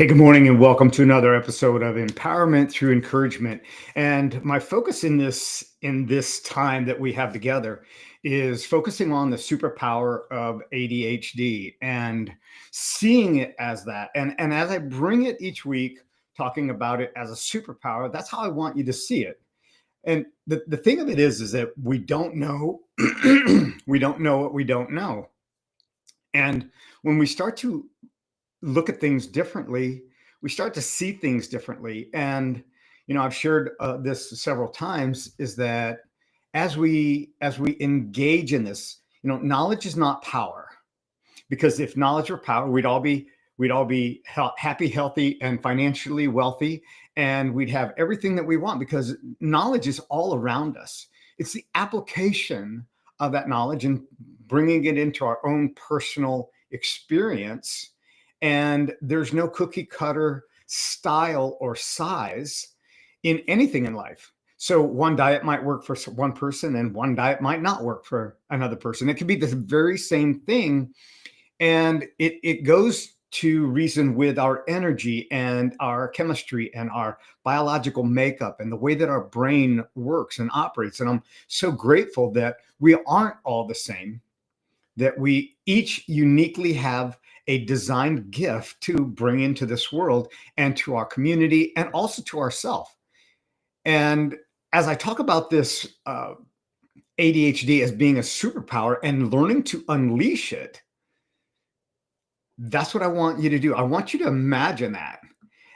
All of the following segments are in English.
Hey, good morning, and welcome to another episode of Empowerment Through Encouragement. And my focus in this time that we have together is focusing on the superpower of ADHD and seeing it as that. And as I bring it each week, talking about it as a superpower, that's how I want you to see it. And the thing of it is that we don't know, we don't know what we don't know. And when we start to look at things differently, we start to see things differently. And I've shared this several times. Is that as we engage in this, knowledge is not power. Because if knowledge were power, we'd all be happy, healthy, and financially wealthy, and we'd have everything that we want. Because knowledge is all around us. It's the application of that knowledge and bringing it into our own personal experience. And there's no cookie cutter style or size in anything in life. So one diet might work for one person and one diet might not work for another person. It could be the very same thing. And it goes to reason with our energy and our chemistry and our biological makeup and the way that our brain works and operates. And I'm so grateful that we aren't all the same, that we each uniquely have a designed gift to bring into this world and to our community and also to ourselves. And as I talk about this ADHD as being a superpower and learning to unleash it, that's what I want you to do. I want you to imagine that.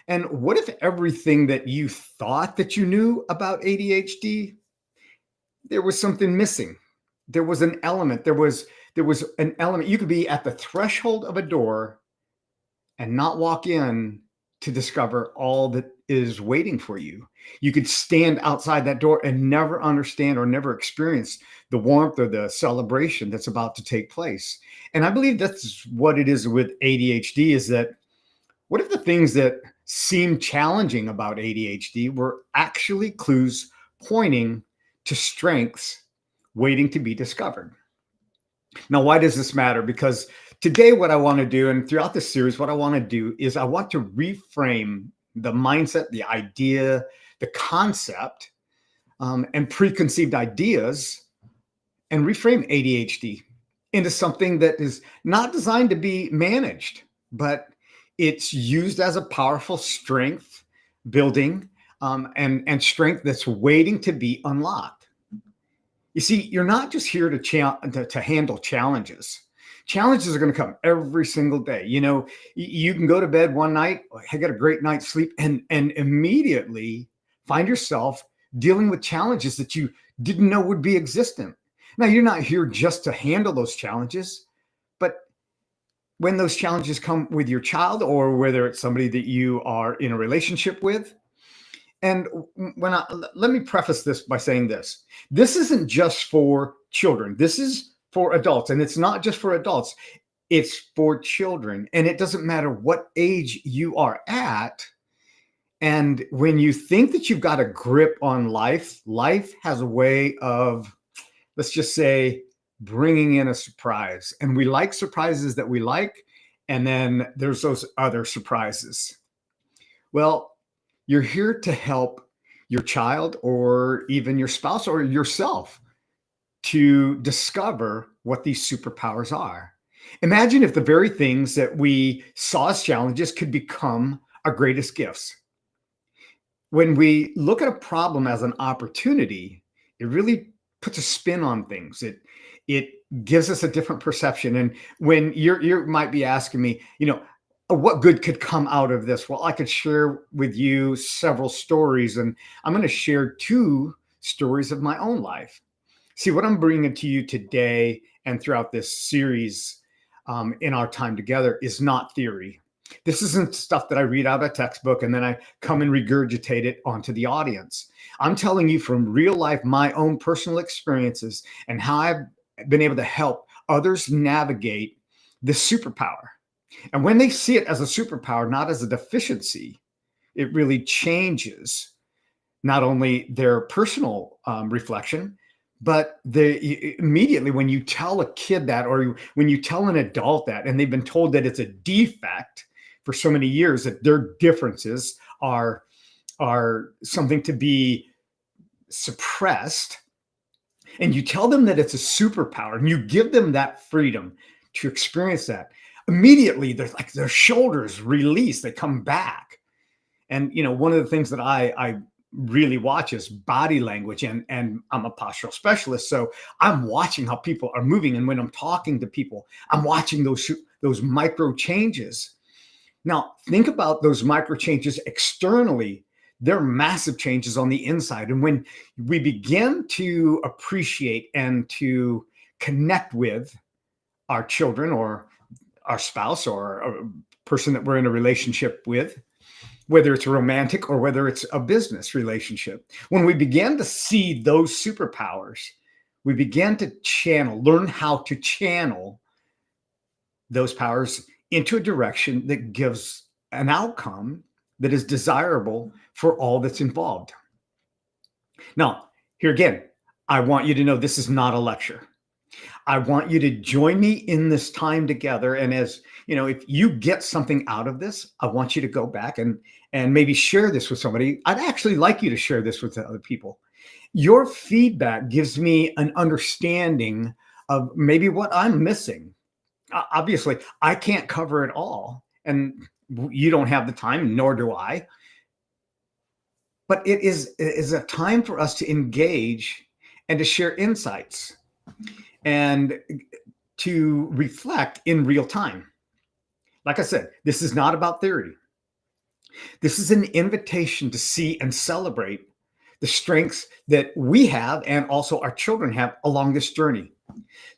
And what if everything that you thought that you knew about ADHD, there was something missing? There was an element. There was an element. You could be at the threshold of a door and not walk in to discover all that is waiting for you. You could stand outside that door and never understand or never experience the warmth or the celebration that's about to take place. And I believe that's what it is with ADHD. Is that what if the things that seem challenging about ADHD were actually clues pointing to strengths waiting to be discovered? Now, why does this matter? Because today, what I want to do, and throughout this series, what I want to do is I want to reframe the mindset, the idea, the concept, and preconceived ideas, and reframe ADHD into something that is not designed to be managed, but it's used as a powerful strength building, and strength that's waiting to be unlocked. You see, you're not just here to handle challenges. Challenges are going to come every single day. You can go to bed one night, I got a great night's sleep, and immediately find yourself dealing with challenges that you didn't know would be existent. Now, you're not here just to handle those challenges, but when those challenges come with your child, or whether it's somebody that you are in a relationship with. And let me preface this by saying this. This isn't just for children. This is for adults. And it's not just for adults. It's for children. And it doesn't matter what age you are at. And when you think that you've got a grip on life, life has a way of, let's just say, bringing in a surprise. And we like surprises that we like. And then there's those other surprises. Well, you're here to help your child or even your spouse or yourself to discover what these superpowers are. Imagine if the very things that we saw as challenges could become our greatest gifts. When we look at a problem as an opportunity, it really puts a spin on things. It gives us a different perception. And when you might be asking me, what good could come out of this? Well, I could share with you several stories, and I'm going to share two stories of my own life. See, what I'm bringing to you today and throughout this series, in our time together, is not theory. This isn't stuff that I read out of a textbook and then I come and regurgitate it onto the audience. I'm telling you from real life, my own personal experiences and how I've been able to help others navigate this superpower. And when they see it as a superpower, not as a deficiency, it really changes not only their personal reflection, but immediately when you tell a kid that, or when you tell an adult that, and they've been told that it's a defect, for so many years that their differences are something to be suppressed, and you tell them that it's a superpower and you give them that freedom to experience that, immediately they're like their shoulders release, they come back. And one of the things that I really watch is body language, and I'm a postural specialist, so I'm watching how people are moving, and when I'm talking to people, I'm watching those micro changes. Now, think about those micro changes externally. They're massive changes on the inside. And when we begin to appreciate and to connect with our children or our spouse or a person that we're in a relationship with, whether it's romantic or whether it's a business relationship, when we begin to see those superpowers, we begin to learn how to channel those powers into a direction that gives an outcome that is desirable for all that's involved. Now, here again, I want you to know this is not a lecture. I want you to join me in this time together. And as if you get something out of this, I want you to go back and maybe share this with somebody. I'd actually like you to share this with other people. Your feedback gives me an understanding of maybe what I'm missing. Obviously, I can't cover it all, and you don't have the time, nor do I. But it is a time for us to engage and to share insights and to reflect in real time. Like I said, this is not about theory. This is an invitation to see and celebrate the strengths that we have and also our children have along this journey.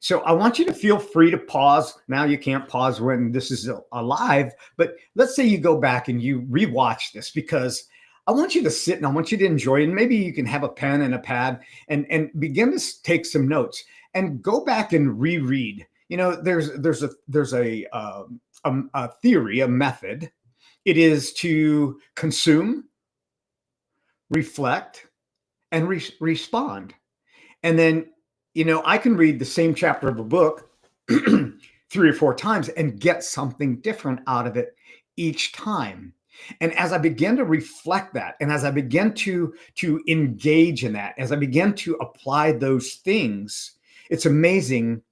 So I want you to feel free to pause. Now, you can't pause when this is alive, but let's say you go back and you rewatch this, because I want you to sit and I want you to enjoy it. And maybe you can have a pen and a pad and begin to take some notes and go back and reread. There's a theory, a method. It is to consume, reflect, and respond. And then, I can read the same chapter of a book 3 or 4 times and get something different out of it each time. And as I begin to reflect that, and as I begin to engage in that, as I begin to apply those things, it's amazing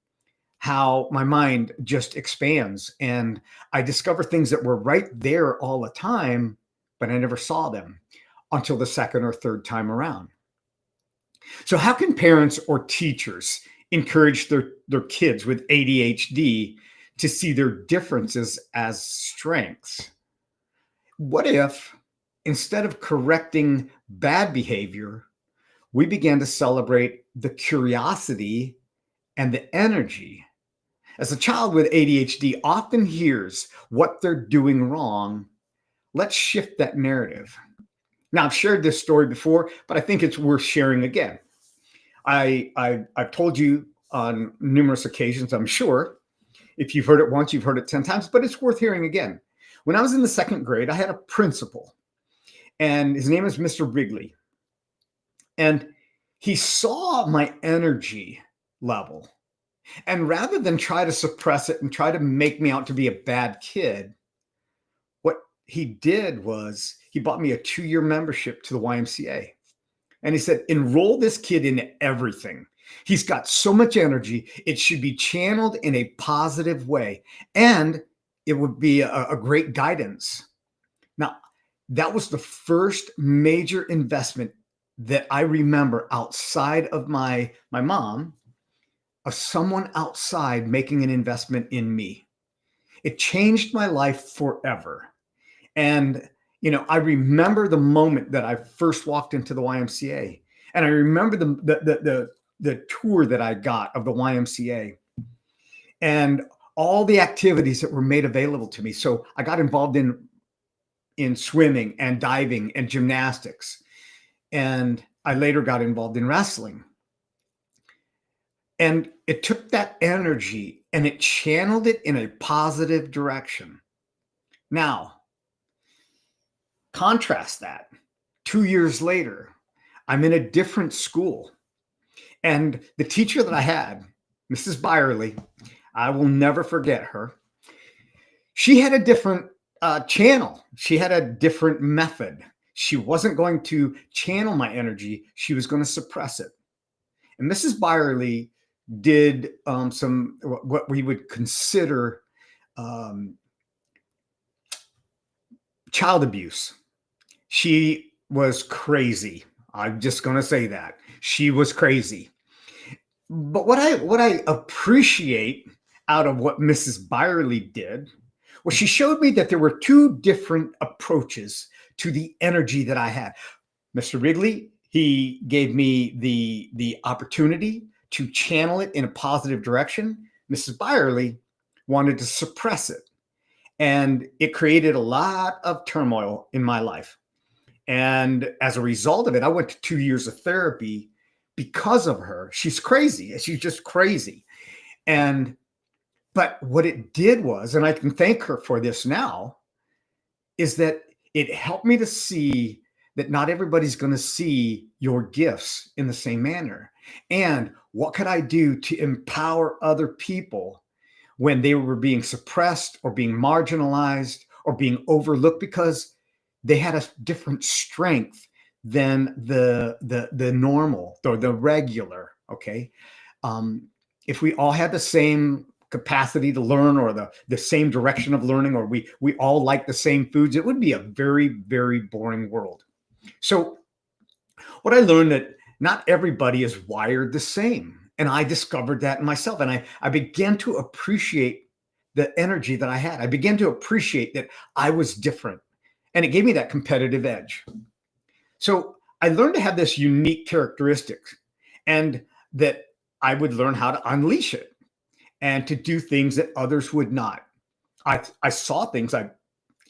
how my mind just expands, and I discover things that were right there all the time, but I never saw them until the second or third time around. So how can parents or teachers encourage their kids with ADHD to see their differences as strengths? What if, instead of correcting bad behavior, we began to celebrate the curiosity and the energy? As a child with ADHD often hears what they're doing wrong, let's shift that narrative. Now, I've shared this story before, but I think it's worth sharing again. I've told you on numerous occasions, I'm sure. If you've heard it once, you've heard it 10 times, but it's worth hearing again. When I was in the 2nd grade, I had a principal, and his name is Mr. Wrigley. And he saw my energy level. And rather than try to suppress it and try to make me out to be a bad kid, what he did was he bought me a 2-year membership to the YMCA. And he said, enroll this kid in everything. He's got so much energy. It should be channeled in a positive way. And it would be a great guidance. Now, that was the first major investment that I remember outside of my mom, of someone outside making an investment in me. It changed my life forever. And I remember the moment that I first walked into the YMCA, and I remember the tour that I got of the YMCA and all the activities that were made available to me. So I got involved in swimming and diving and gymnastics, and I later got involved in wrestling. And it took that energy and it channeled it in a positive direction. Now, contrast that. 2 years later, I'm in a different school. And the teacher that I had, Mrs. Byerly, I will never forget her. She had a different channel. She had a different method. She wasn't going to channel my energy. She was going to suppress it. And Mrs. Byerly did some what we would consider um, child abuse. She was crazy. I'm just going to say that she was crazy. But what I appreciate out of what Mrs. Byerly did was she showed me that there were two different approaches to the energy that I had. Mr. Wrigley, he gave me the opportunity to channel it in a positive direction. Mrs. Byerly wanted to suppress it, and it created a lot of turmoil in my life. And as a result of it, I went to 2 years of therapy because of her. She's crazy. She's just crazy. And but what it did was, and I can thank her for this now, is that it helped me to see that not everybody's going to see your gifts in the same manner. And what could I do to empower other people when they were being suppressed or being marginalized or being overlooked because they had a different strength than the normal or the regular. Okay, if we all had the same capacity to learn or the same direction of learning, or we all like the same foods, it would be a very, very boring world. So what I learned that not everybody is wired the same. And I discovered that in myself. And I began to appreciate the energy that I had. I began to appreciate that I was different. And it gave me that competitive edge. So I learned to have this unique characteristic and that I would learn how to unleash it and to do things that others would not. I saw things, I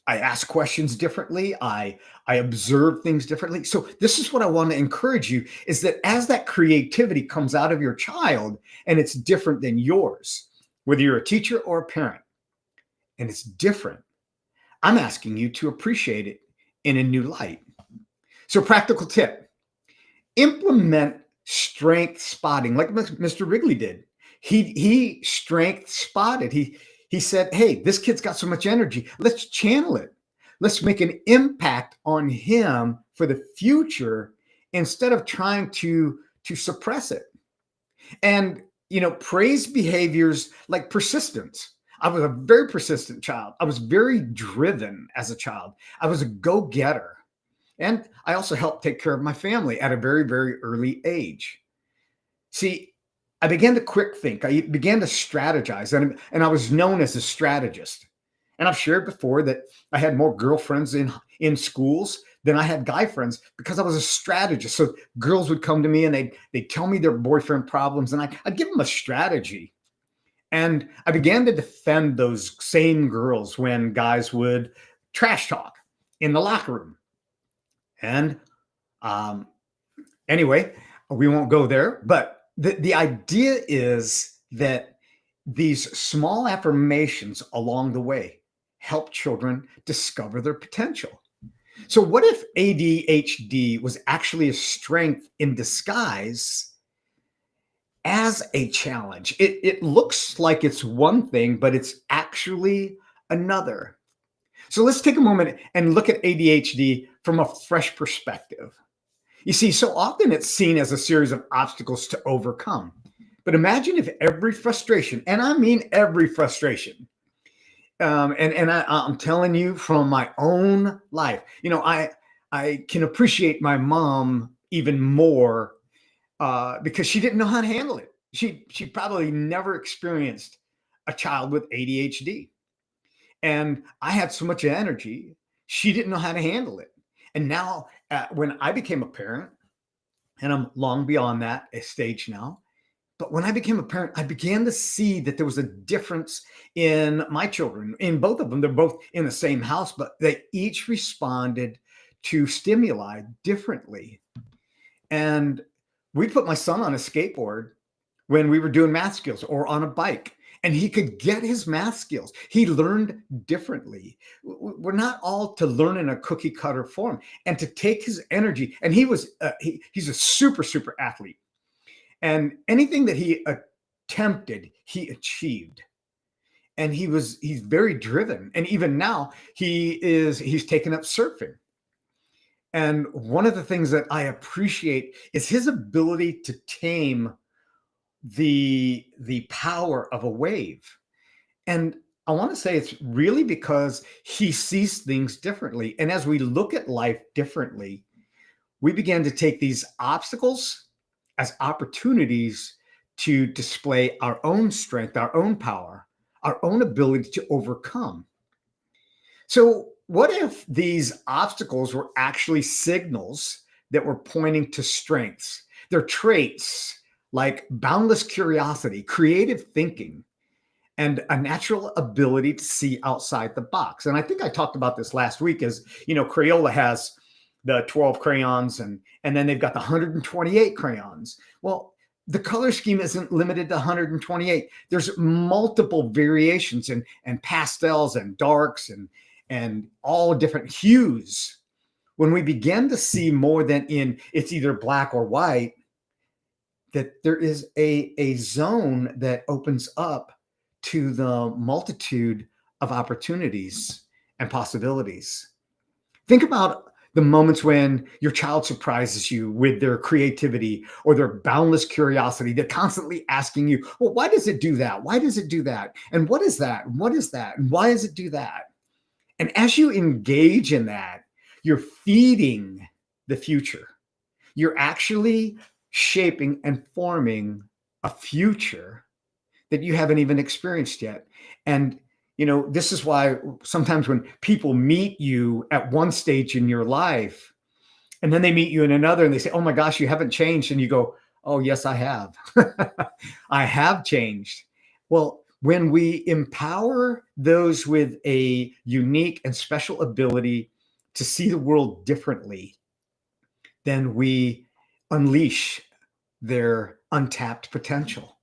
ask questions differently. I observe things differently. So this is what I want to encourage you is that as that creativity comes out of your child and it's different than yours, whether you're a teacher or a parent, and it's different, I'm asking you to appreciate it in a new light. So practical tip, implement strength spotting like Mr. Wrigley did. He strength spotted. He said, hey, this kid's got so much energy. Let's channel it. Let's make an impact on him for the future instead of trying to suppress it. And, praise behaviors like persistence. I was a very persistent child. I was very driven as a child. I was a go-getter. And I also helped take care of my family at a very, very early age. See, I began to quick think. I began to strategize, and I was known as a strategist. And I've shared before that I had more girlfriends in schools than I had guy friends because I was a strategist. So girls would come to me and they'd tell me their boyfriend problems, and I'd give them a strategy. And I began to defend those same girls when guys would trash talk in the locker room. And anyway, we won't go there, but the idea is that these small affirmations along the way help children discover their potential. So what if ADHD was actually a strength in disguise as a challenge? It looks like it's one thing, but it's actually another. So let's take a moment and look at ADHD from a fresh perspective. You see, so often it's seen as a series of obstacles to overcome. But imagine if every frustration, and I mean every frustration, I'm telling you from my own life, I can appreciate my mom even more because she didn't know how to handle it. She probably never experienced a child with ADHD, and I had so much energy, she didn't know how to handle it. And now, when I became a parent, and I'm long beyond that stage now. But when I became a parent, I began to see that there was a difference in my children, in both of them. They're both in the same house, but they each responded to stimuli differently. And we put my son on a skateboard when we were doing math skills or on a bike, and he could get his math skills. He learned differently. We're not all to learn in a cookie cutter form, and to take his energy. And he's a super, super athlete. And anything that he attempted, he achieved. and he's very driven. And even now he's taken up surfing. And one of the things that I appreciate is his ability to tame the power of a wave. And I want to say it's really because he sees things differently. And as we look at life differently, we began to take these obstacles as opportunities to display our own strength, our own power, our own ability to overcome. So, what if these obstacles were actually signals that were pointing to strengths? They're traits like boundless curiosity, creative thinking, and a natural ability to see outside the box. And I think I talked about this last week as, Crayola has the 12 crayons and then they've got the 128 crayons. Well, the color scheme isn't limited to 128. There's multiple variations and pastels and darks and all different hues. When we begin to see more than in it's either black or white, that there is a zone that opens up to the multitude of opportunities and possibilities. Think about the moments when your child surprises you with their creativity or their boundless curiosity. They're constantly asking you, well, why does it do that? Why does it do that? And what is that? What is that? And why does it do that? And as you engage in that, you're feeding the future. You're actually shaping and forming a future that you haven't even experienced yet. And this is why sometimes when people meet you at one stage in your life and then they meet you in another and they say, oh my gosh, you haven't changed. And you go, oh yes, I have. I have changed. Well, when we empower those with a unique and special ability to see the world differently, then we unleash their untapped potential.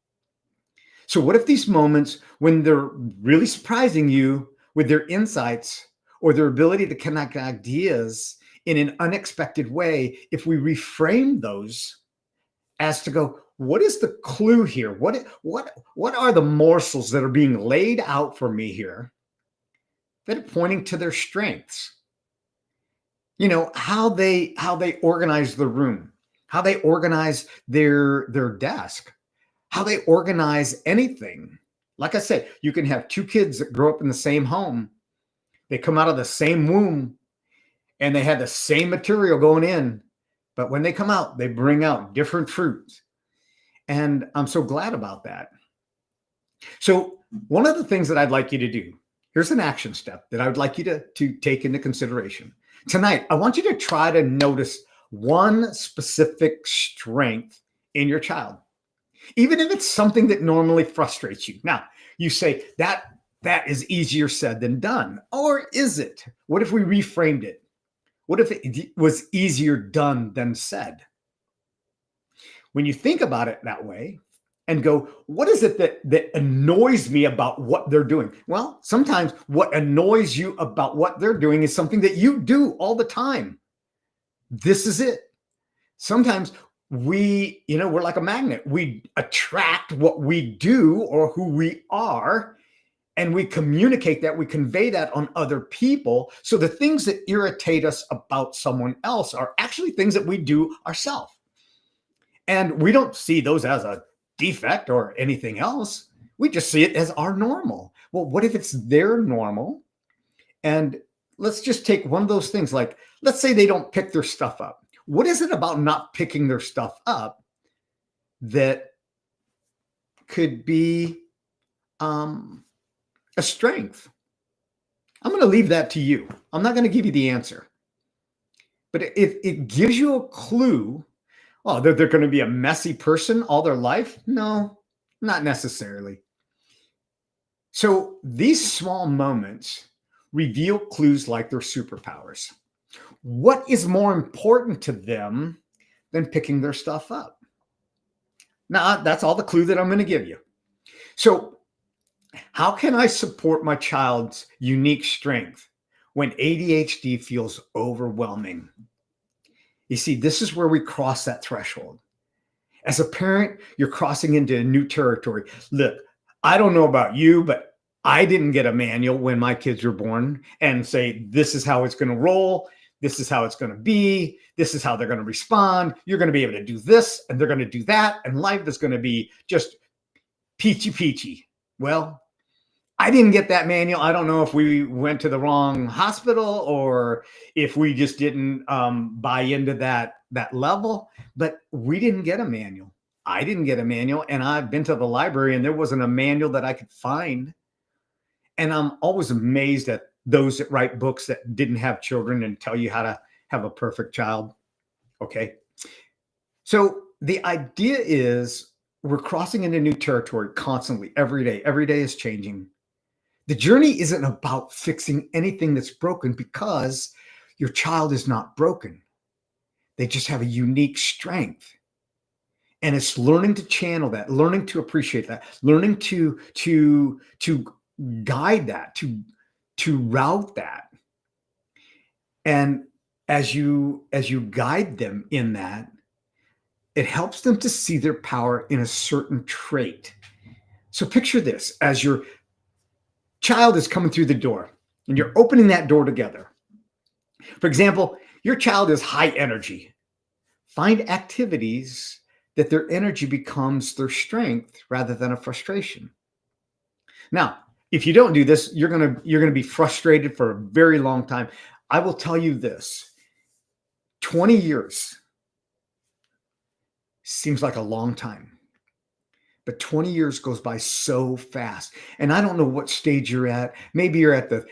So what if these moments when they're really surprising you with their insights or their ability to connect ideas in an unexpected way, if we reframe those as to go, what is the clue here? What are the morsels that are being laid out for me here that are pointing to their strengths? How they organize the room, how they organize their desk, how they organize anything. Like I said, you can have two kids that grow up in the same home. They come out of the same womb and they had the same material going in. But when they come out, they bring out different fruits. And I'm so glad about that. So one of the things that I'd like you to do, here's an action step that I would like you to take into consideration. Tonight, I want you to try to notice one specific strength in your child, even if it's something that normally frustrates you. Now, you say that is easier said than done. Or is it? What if we reframed it? What if it was easier done than said? When you think about it that way and go, what is it that annoys me about what they're doing? Well, sometimes what annoys you about what they're doing is something that you do all the time. This is it. Sometimes we're like a magnet. We attract what we do or who we are, and we communicate that, we convey that on other people. So the things that irritate us about someone else are actually things that we do ourselves. And we don't see those as a defect or anything else. We just see it as our normal. Well, what if it's their normal? And let's just take one of those things, like, let's say they don't pick their stuff up. What is it about not picking their stuff up that could be a strength? I'm going to leave that to you. I'm not going to give you the answer. But it gives you a clue. Oh, they're going to be a messy person all their life? No, not necessarily. So these small moments reveal clues like their superpowers. What is more important to them than picking their stuff up? Now, that's all the clue that I'm going to give you. So how can I support my child's unique strength when ADHD feels overwhelming? You see, this is where we cross that threshold. As a parent, you're crossing into a new territory. Look, I don't know about you, but I didn't get a manual when my kids were born and say, this is how it's going to roll. This is how it's going to be. This is how they're going to respond. You're going to be able to do this and they're going to do that. And life is going to be just peachy peachy. Well, I didn't get that manual. I don't know if we went to the wrong hospital or if we just didn't buy into that level, but we didn't get a manual. I didn't get a manual, and I've been to the library and there wasn't a manual that I could find. And I'm always amazed at those that write books that didn't have children and tell you how to have a perfect child. Okay. So the idea is we're crossing into new territory constantly, every day. Every day is changing. The journey isn't about fixing anything that's broken because your child is not broken. They just have a unique strength. And it's learning to channel that, learning to appreciate that, learning to guide that, to route that. And as you guide them in that, it helps them to see their power in a certain trait. So picture this: as your child is coming through the door and you're opening that door together. For example, your child is high energy. Find activities that their energy becomes their strength rather than a frustration. Now, if you don't do this, you're going to be frustrated for a very long time. I will tell you this: 20 years seems like a long time. But 20 years goes by so fast. And I don't know what stage you're at. Maybe you're at the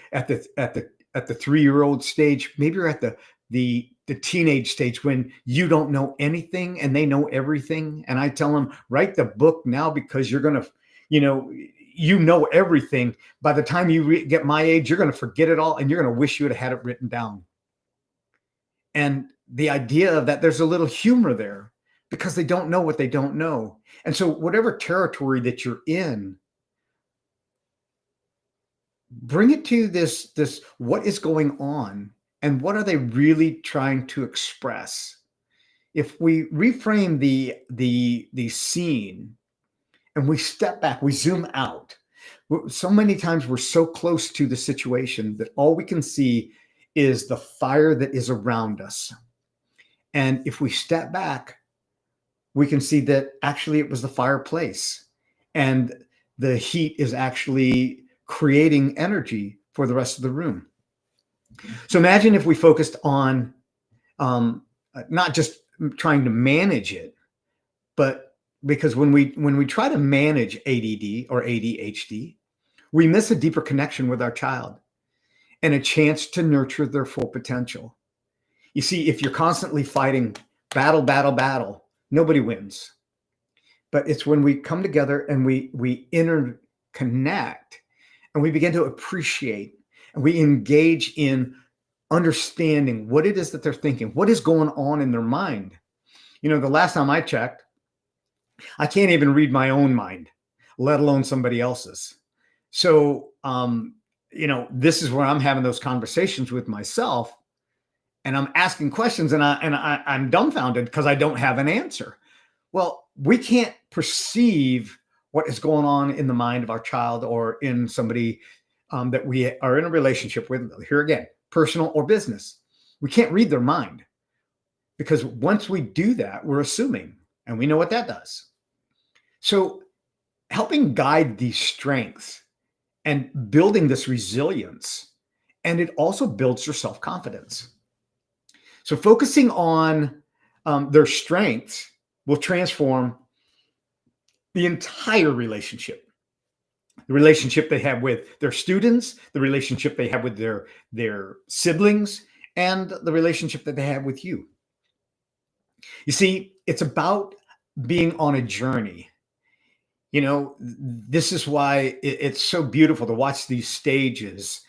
3-year-old stage. Maybe you're at the teenage stage when you don't know anything and they know everything. And I tell them, write the book now because you're going to, you know everything. By the time you get my age, you're going to forget it all and you're going to wish you had had it written down. And the idea of that, there's a little humor there because they don't know what they don't know. And so whatever territory that you're in, bring it to this what is going on and what are they really trying to express? If we reframe the scene and we step back, we zoom out. So many times we're so close to the situation that all we can see is the fire that is around us. And if we step back, we can see that actually it was the fireplace and the heat is actually creating energy for the rest of the room. So imagine if we focused on not just trying to manage it, but because when we try to manage ADD or ADHD, we miss a deeper connection with our child and a chance to nurture their full potential. You see, if you're constantly fighting battle, nobody wins. But it's when we come together and we interconnect and we begin to appreciate and we engage in understanding what it is that they're thinking, what is going on in their mind. The last time I checked, I can't even read my own mind, let alone somebody else's. So, this is where I'm having those conversations with myself. And I'm asking questions and I'm dumbfounded because I don't have an answer. Well, we can't perceive what is going on in the mind of our child or in somebody that we are in a relationship with. Here again, personal or business. We can't read their mind because once we do that, we're assuming, and we know what that does. So helping guide these strengths and building this resilience, and it also builds their self-confidence. So focusing on their strengths will transform the entire relationship. The relationship they have with their students, the relationship they have with their siblings, and the relationship that they have with you. You see, it's about being on a journey. This is why it's so beautiful to watch these stages.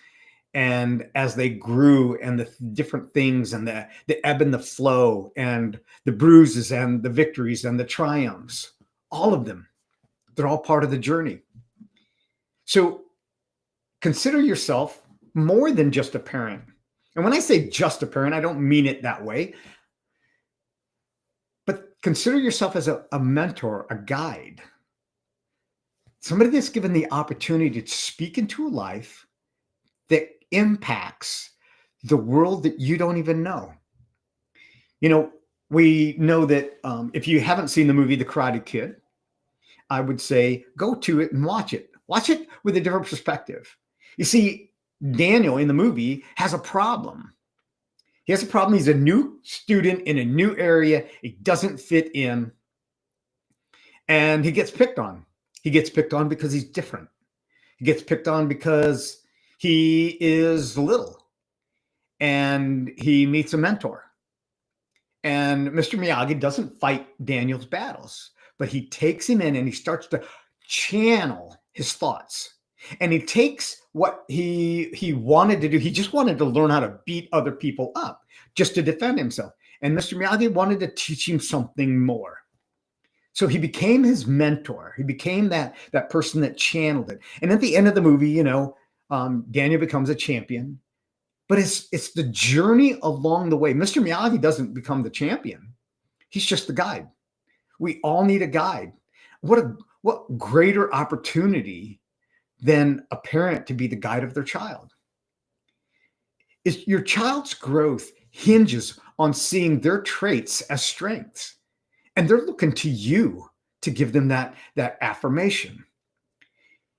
And as they grew and the different things and the ebb and the flow and the bruises and the victories and the triumphs, all of them, they're all part of the journey. So consider yourself more than just a parent. And when I say just a parent, I don't mean it that way. But consider yourself as a mentor, a guide. somebody that's given the opportunity to speak into a life that impacts the world that you don't even know. You know, we know that if you haven't seen the movie The Karate Kid, I would say go to it and watch it. Watch it with a different perspective. You see, Daniel in the movie has a problem. He has a problem. He's a new student in a new area. He doesn't fit in, and he gets picked on. He gets picked on because he's different. He gets picked on because he is little, and he meets a mentor. And Mr. Miyagi doesn't fight Daniel's battles, but he takes him in and he starts to channel his thoughts. And he takes what he wanted to do. He just wanted to learn how to beat other people up just to defend himself. And Mr. Miyagi wanted to teach him something more. So he became his mentor. He became that person that channeled it. And at the end of the movie, Daniel becomes a champion. But it's the journey along the way. Mr. Miyagi doesn't become the champion. He's just the guide. We all need a guide. What greater opportunity than a parent to be the guide of their child? Is your child's growth hinges on seeing their traits as strengths. And they're looking to you to give them that affirmation.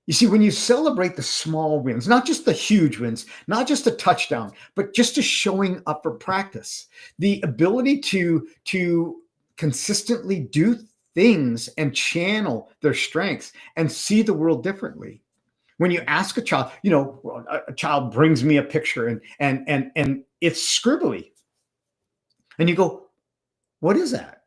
You see, when you celebrate the small wins, not just the huge wins, not just a touchdown, but just a showing up for practice, the ability to consistently do things and channel their strengths and see the world differently. When you ask a child, a child brings me a picture and it's scribbly. And you go, what is that?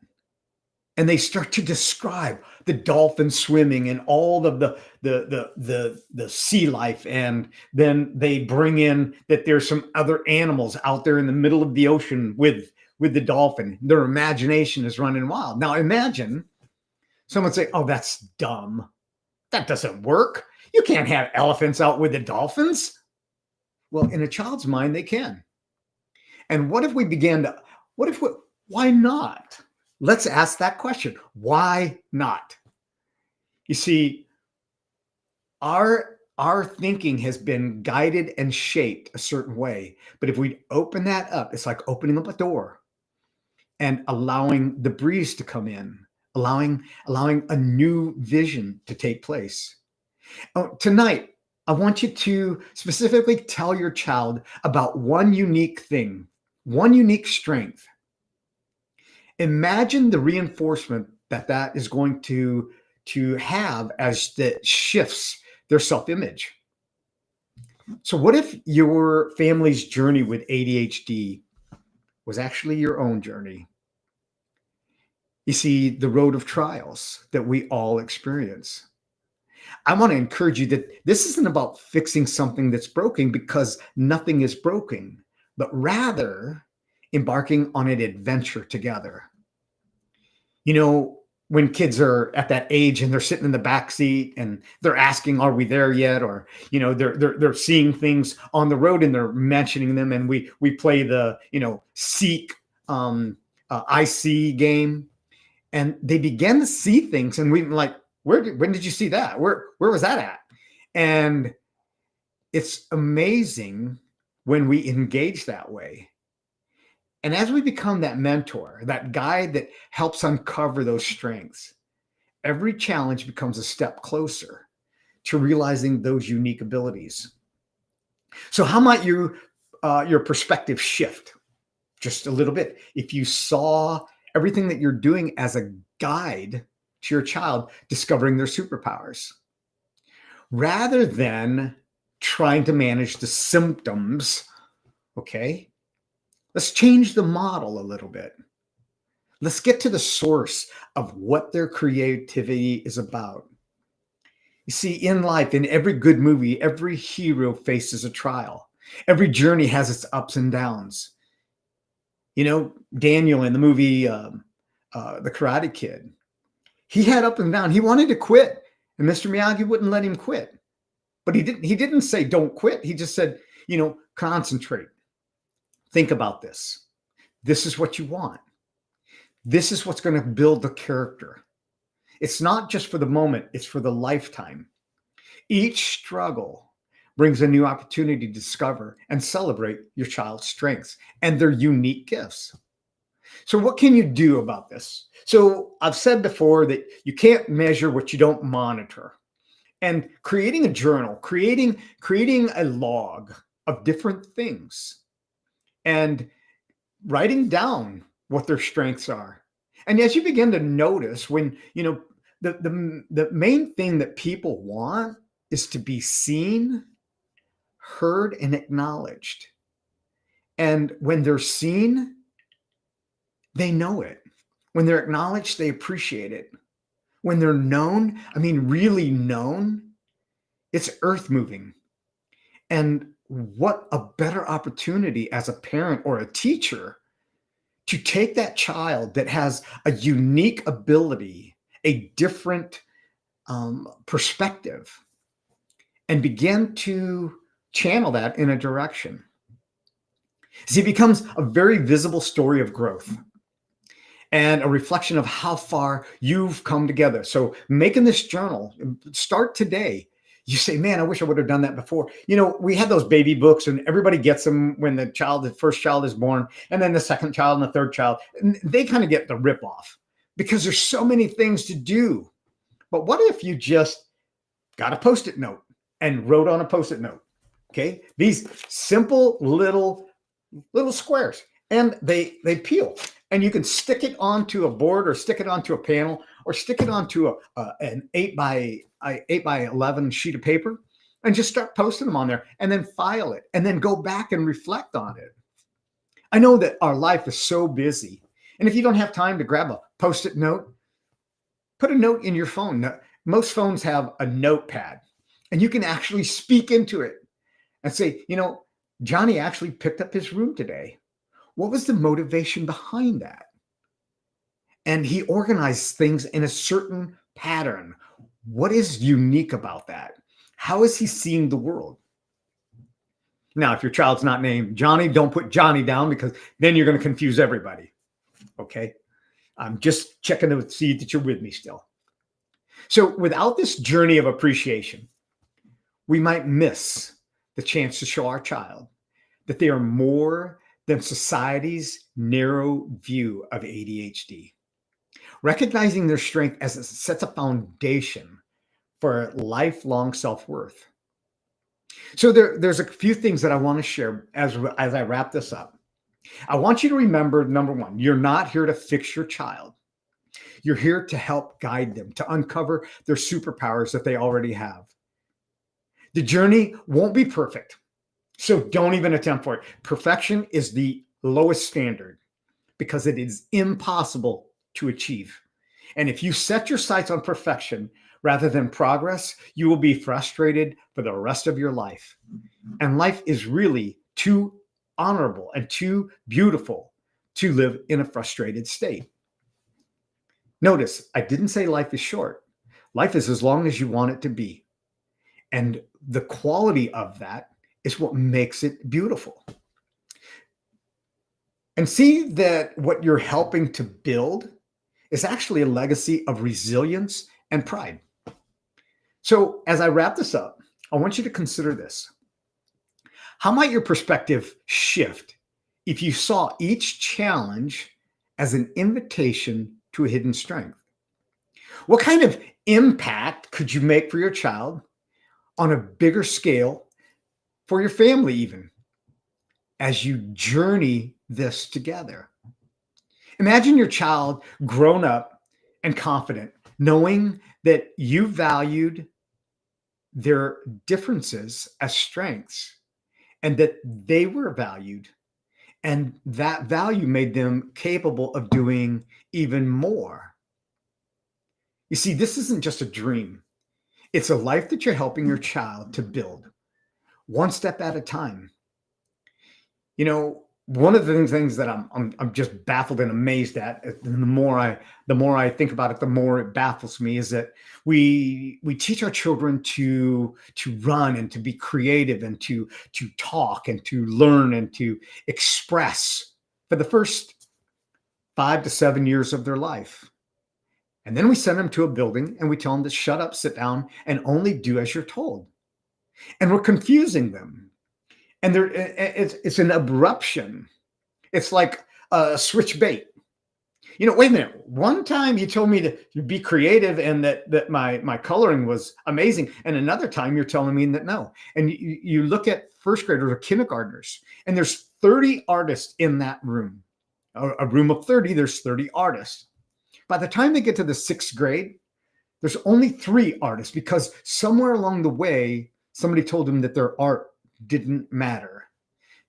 And they start to describe the dolphin swimming and all of the sea life. And then they bring in that there's some other animals out there in the middle of the ocean with the dolphin. Their imagination is running wild. Now imagine someone say, oh, that's dumb. That doesn't work. You can't have elephants out with the dolphins. Well, in a child's mind, they can. And what if we began to, why not? Let's ask that question. Why not? You see, our thinking has been guided and shaped a certain way. But if we open that up, it's like opening up a door and allowing the breeze to come in, allowing a new vision to take place. Tonight, I want you to specifically tell your child about one unique thing, one unique strength. Imagine the reinforcement that is going to have as that shifts their self-image. So what if your family's journey with ADHD was actually your own journey? You see, the road of trials that we all experience. I want to encourage you that this isn't about fixing something that's broken, because nothing is broken, but rather embarking on an adventure together. When kids are at that age and they're sitting in the back seat and they're asking, are we there yet? Or, they're seeing things on the road and they're mentioning them. And we play the, seek, I see game, and they begin to see things. And we're like, when did you see that? Where was that at? And it's amazing when we engage that way. And as we become that mentor, that guide that helps uncover those strengths, every challenge becomes a step closer to realizing those unique abilities. So how might your perspective shift just a little bit if you saw everything that you're doing as a guide to your child discovering their superpowers, rather than trying to manage the symptoms? Okay. Let's change the model a little bit. Let's get to the source of what their creativity is about. You see, in life, in every good movie, every hero faces a trial. Every journey has its ups and downs. Daniel in the movie, The Karate Kid, he had up and down. He wanted to quit, and Mr. Miyagi wouldn't let him quit. But he didn't say, don't quit. He just said, concentrate. Think about this. This is what you want. This is what's going to build the character. It's not just for the moment, it's for the lifetime. Each struggle brings a new opportunity to discover and celebrate your child's strengths and their unique gifts. So, what can you do about this? So, I've said before that you can't measure what you don't monitor. And creating a journal, creating a log of different things and writing down what their strengths are. And as you begin to notice when, the main thing that people want is to be seen, heard, and acknowledged. And when they're seen, they know it. When they're acknowledged, they appreciate it. When they're known, I mean, really known, it's earth moving. And what a better opportunity as a parent or a teacher to take that child that has a unique ability, a different perspective, and begin to channel that in a direction. See, it becomes a very visible story of growth and a reflection of how far you've come together. So making this journal, start today. You say, man, I wish I would have done that before. We had those baby books and everybody gets them when the first child is born, and then the second child and the third child. And they kind of get the rip off because there's so many things to do. But what if you just got a Post-it note and wrote on a Post-it note? Okay. These simple little squares, and they peel. And you can stick it onto a board or stick it onto a panel or stick it onto an 8x11 sheet of paper and just start posting them on there and then file it and then go back and reflect on it. I know that our life is so busy. And if you don't have time to grab a Post-it note, put a note in your phone. Most phones have a notepad and you can actually speak into it and say, Johnny actually picked up his room today. What was the motivation behind that? And he organized things in a certain pattern. What is unique about that? How is he seeing the world? Now, if your child's not named Johnny, don't put Johnny down because then you're going to confuse everybody. Okay? I'm just checking to see that you're with me still. So without this journey of appreciation, we might miss the chance to show our child that they are more than society's narrow view of ADHD. Recognizing their strength as it sets a foundation for lifelong self-worth. So there's a few things that I want to share as I wrap this up. I want you to remember, number one, you're not here to fix your child. You're here to help guide them, to uncover their superpowers that they already have. The journey won't be perfect, so don't even attempt for it. Perfection is the lowest standard because it is impossible to achieve. And if you set your sights on perfection rather than progress, you will be frustrated for the rest of your life. And life is really too honorable and too beautiful to live in a frustrated state. Notice, I didn't say life is short. Life is as long as you want it to be. And the quality of that is what makes it beautiful. And see that what you're helping to build is actually a legacy of resilience and pride. So as I wrap this up, I want you to consider this. How might your perspective shift if you saw each challenge as an invitation to a hidden strength? What kind of impact could you make for your child on a bigger scale for your family even as you journey this together? Imagine your child grown up and confident, knowing that you valued their differences as strengths and that they were valued, and that value made them capable of doing even more. You see, this isn't just a dream. It's a life that you're helping your child to build one step at a time. One of the things that I'm just baffled and amazed at, the more I think about it, the more it baffles me, is that we teach our children to run and to be creative and to talk and to learn and to express for the first 5 to 7 years of their life. And then we send them to a building and we tell them to shut up, sit down, and only do as you're told. And we're confusing them. And it's an abruption. It's like a switch bait. Wait a minute. One time you told me to be creative and that my coloring was amazing. And another time you're telling me that no. And you look at first graders or kindergartners, and there's 30 artists in that room. A room of 30, there's 30 artists. By the time they get to the sixth grade, there's only 3 artists because somewhere along the way, somebody told them that their art didn't matter,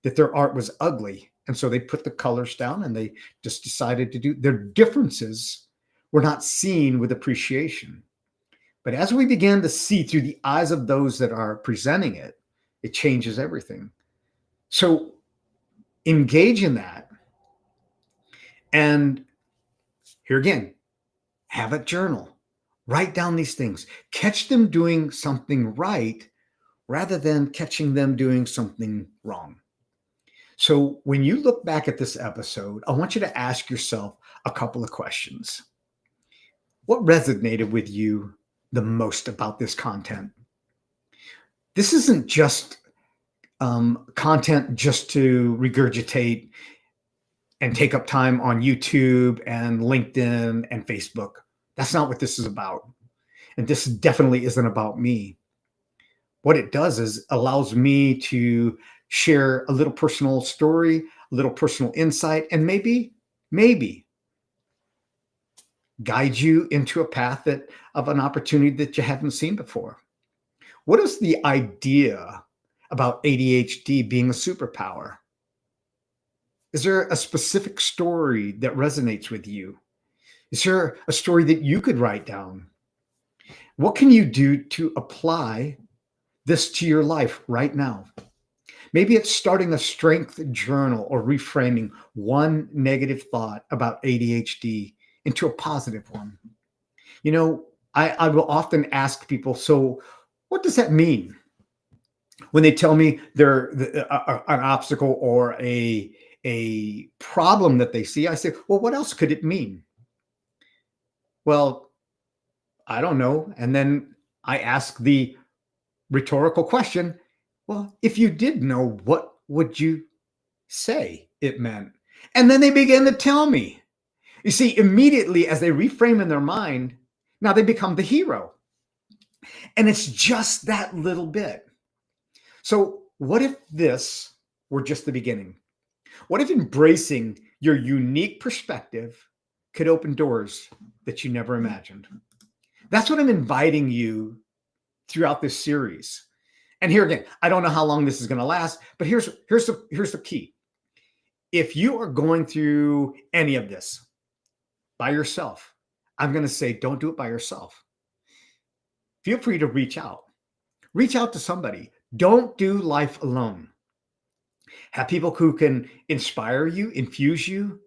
that their art was ugly. And so they put the colors down and they just decided to do their differences were not seen with appreciation. But as we began to see through the eyes of those that are presenting it, it changes everything. So engage in that. And here again, have a journal. Write down these things. Catch them doing something right rather than catching them doing something wrong. So when you look back at this episode, I want you to ask yourself a couple of questions. What resonated with you the most about this content? This isn't just content just to regurgitate and take up time on YouTube and LinkedIn and Facebook. That's not what this is about. And this definitely isn't about me. What it does is allows me to share a little personal story, a little personal insight, and maybe guide you into a path of an opportunity that you haven't seen before. What is the idea about ADHD being a superpower? Is there a specific story that resonates with you? Is there a story that you could write down? What can you do to apply this to your life right now? Maybe it's starting a strength journal or reframing one negative thought about ADHD into a positive one. I will often ask people, so what does that mean? When they tell me they're an obstacle or a problem that they see, I say, well, what else could it mean? Well, I don't know. And then I ask the rhetorical question, well, if you did know, what would you say it meant? And then they begin to tell me. You see, immediately as they reframe in their mind, now they become the hero. And it's just that little bit. So what if this were just the beginning? What if embracing your unique perspective could open doors that you never imagined? That's what I'm inviting you throughout this series. And here again, I don't know how long this is going to last, but here's the key. If you are going through any of this by yourself, I'm going to say, don't do it by yourself. Feel free to reach out. Reach out to somebody. Don't do life alone. Have people who can inspire you, infuse you,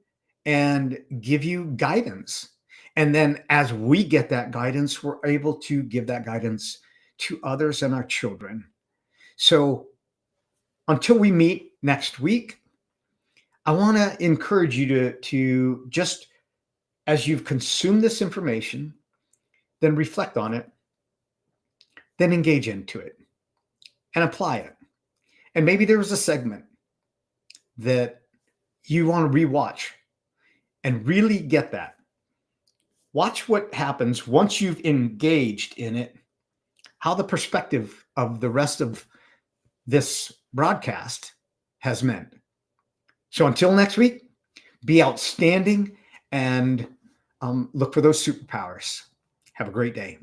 and give you guidance. And then as we get that guidance, we're able to give that guidance to others and our children. So until we meet next week, I want to encourage you to just, as you've consumed this information, then reflect on it, then engage into it and apply it. And maybe there was a segment that you want to rewatch and really get that. Watch what happens once you've engaged in it, how the perspective of the rest of this broadcast has meant. So until next week, be outstanding and look for those superpowers. Have a great day.